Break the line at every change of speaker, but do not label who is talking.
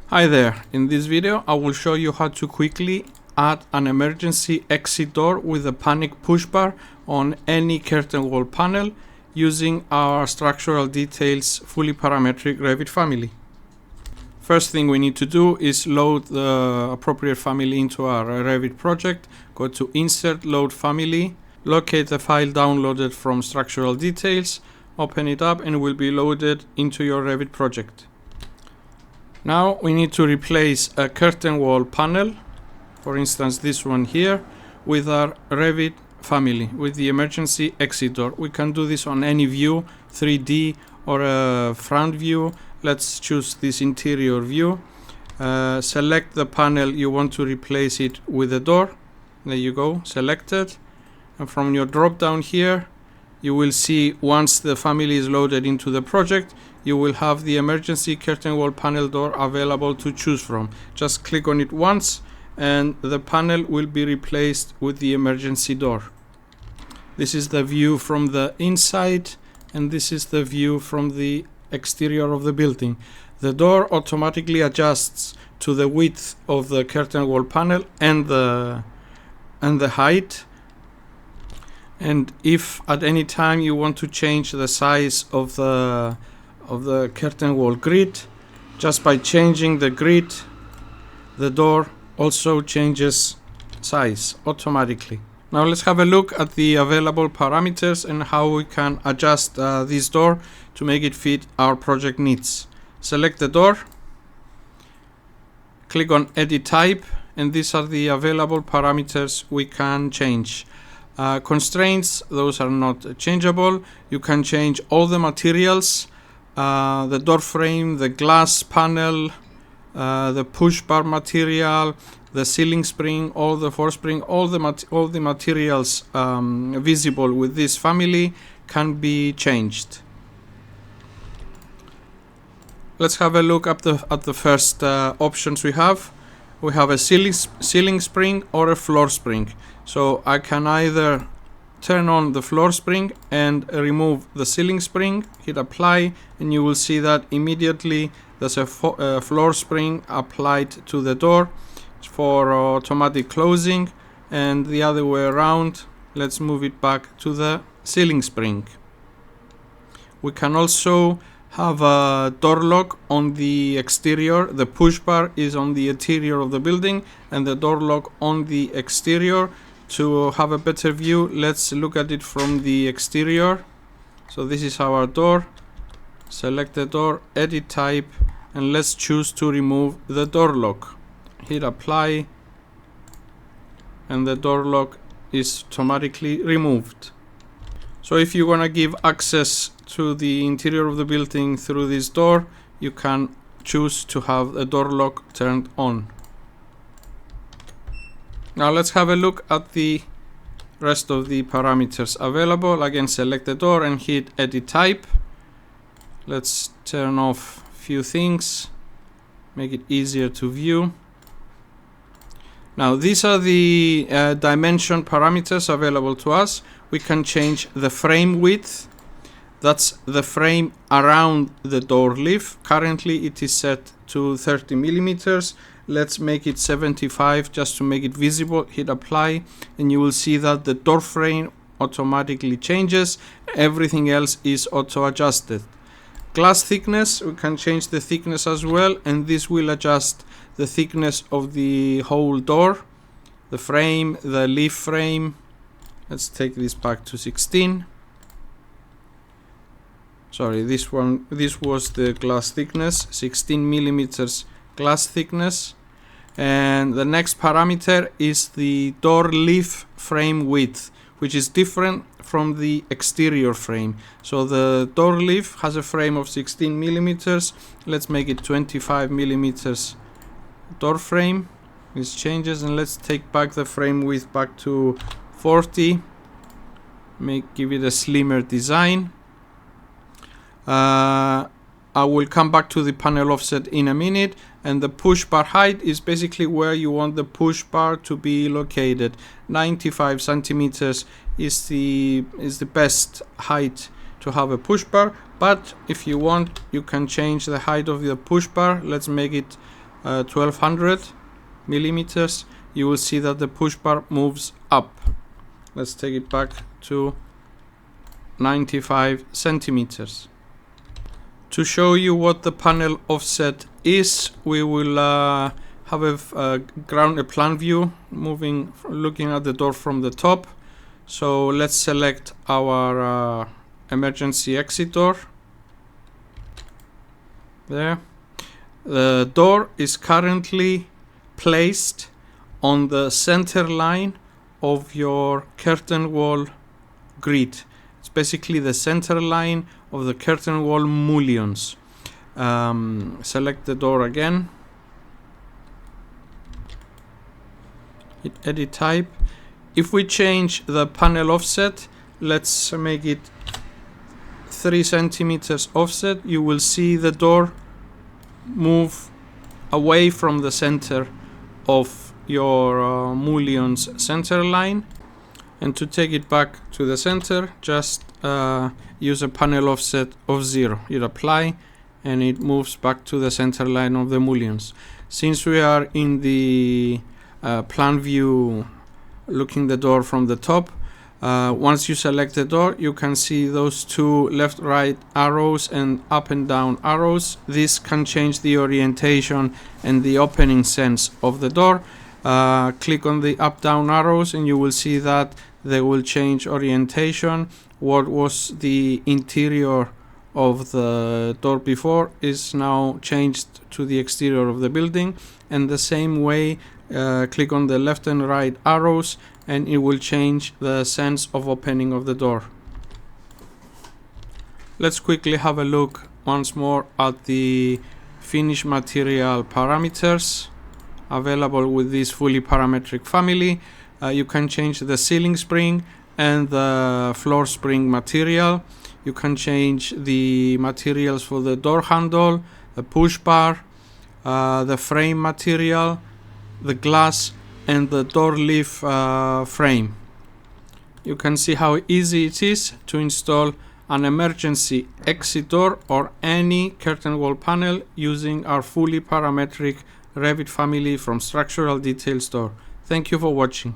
Hi there, in this video I will show you how to quickly add an emergency exit door with a panic push bar on any curtain wall panel using our structural details fully parametric Revit family. First thing we need to do is load the appropriate family into our Revit project. Go to Insert, Load Family, locate the file downloaded from structural details, open it up and it will be loaded into your Revit project. Now we need to replace a curtain wall panel, for instance this one here, with our Revit family with the emergency exit door. We can do this on any view, 3D or a front view. Let's choose this interior view. Select the panel you want to replace it with a door. There you go, selected. And from your drop down here, you will see once the family is loaded into the project, you will have the emergency curtain wall panel door available to choose from. Just click on it once and the panel will be replaced with the emergency door. This is the view from the inside and this is the view from the exterior of the building. The door automatically adjusts to the width of the curtain wall panel and the height. And if at any time you want to change the size of the curtain wall grid, just by changing the grid, the door also changes size automatically. Now let's have a look at the available parameters and how we can adjust this door to make it fit our project needs. Select the door, click on Edit Type, and these are the available parameters we can change. Constraints, those are not changeable. You can change all the materials, the door frame, the glass panel, the push bar material, the ceiling spring, all the force spring, all the materials visible with this family can be changed. Let's have a look at the first options we have. We have a ceiling spring or a floor spring. So I can either turn on the floor spring and remove the ceiling spring, hit apply, and you will see that immediately there's a floor spring applied to the door for automatic closing, and the other way around, let's move it back to the ceiling spring. We can also have a door lock on the exterior. The push bar is on the interior of the building and the door lock on the exterior. To have a better view, let's look at it from the exterior. So this is our door. Select the door, edit type, and let's choose to remove the door lock. Hit apply and the door lock is automatically removed. So if you want to give access to the interior of the building through this door, you can choose to have the door lock turned on. Now let's have a look at the rest of the parameters available. Again, select the door and hit edit type. Let's turn off a few things, make it easier to view. Now these are the dimension parameters available to us. We can change the frame width. That's the frame around the door leaf. Currently it is set to 30 millimeters. Let's make it 75 just to make it visible. Hit apply and you will see that the door frame automatically changes. Everything else is auto adjusted. Glass thickness, we can change the thickness as well, and this will adjust the thickness of the whole door, the frame, the leaf frame. Let's take this back to 16. Sorry, this was the glass thickness, 16 millimeters glass thickness. And the next parameter is the door leaf frame width, which is different from the exterior frame. So the door leaf has a frame of 16 millimeters. Let's make it 25 millimeters door frame. This changes, and let's take back the frame width back to 40. Give it a slimmer design. I will come back to the panel offset in a minute, and the push bar height is basically where you want the push bar to be located. 95 centimeters is the best height to have a push bar, but if you want, you can change the height of the push bar. Let's make it 1200 millimeters, you will see that the push bar moves up. Let's take it back to 95 centimeters. To show you what the panel offset is, we will have a plan view, looking at the door from the top. So let's select our emergency exit door. There. The door is currently placed on the center line of your curtain wall grid. It's basically the center line of the curtain wall mullions. Select the door again. Hit edit type. If we change the panel offset, let's make it 3 centimeters offset, you will see the door move away from the center of your mullion's center line. And to take it back to the center, just use a panel offset of 0. You apply and it moves back to the center line of the mullions. Since we are in the plan view looking the door from the top, once you select the door, you can see those 2 left right arrows and up and down arrows. This can change the orientation and the opening sense of the door. Click on the up down arrows and you will see that they will change orientation. What was the interior of the door before is now changed to the exterior of the building, and the same way click on the left and right arrows and it will change the sense of opening of the door. Let's quickly have a look once more at the finish material parameters available with this fully parametric family. You can change the ceiling spring and the floor spring material. You can change the materials for the door handle, the push bar, the frame material, the glass and the door leaf frame. You can see how easy it is to install an emergency exit door or any curtain wall panel using our fully parametric Revit family from Structural Details store. Thank you for watching.